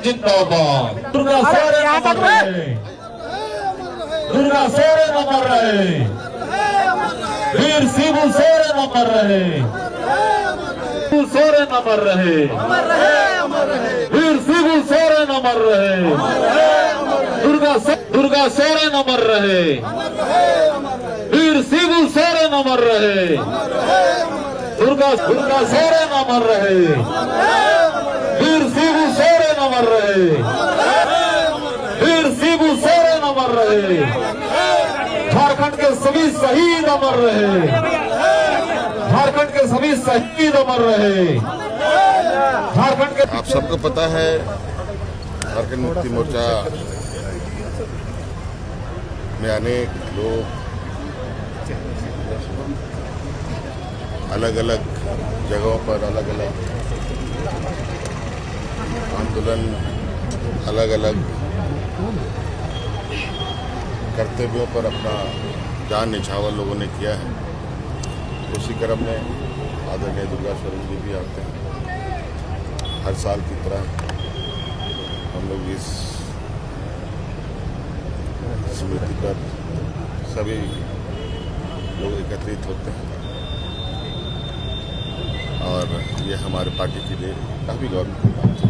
जिंदाबाद। दुर्गा सोरेन अमर रहे, दुर्गा सोरेन अमर रहे, वीर शिबू सोरेन अमर रहे, सोरेन अमर रहे, वीर शिबू सोरेन अमर रहे, दुर्गा सोरेन अमर रहे, वीर शिबू सोरेन अमर रहे, दुर्गा सोरेन अमर रहे, वीर शिबू सोरेन अमर रहे, वीर शिबू सोरेन अमर रहे, झारखंड के सभी शहीद अमर रहे, झारखंड के सभी शहीद अमर रहे, झारखंड के। आप सबको पता है झारखंड मुक्ति मोर्चा में अनेक लोग अलग अलग जगहों पर अलग अलग आंदोलन अलग अलग कर्तव्यों पर अपना जान निछावर लोगों ने किया है। उसी क्रम में आदरणीय दुर्गा सोरेन जी भी आते हैं। हर साल की तरह हम लोग इस स्मृति पर सभी लोग एकत्रित होते हैं और ये हमारे पार्टी के लिए काफ़ी गौरव की बात है।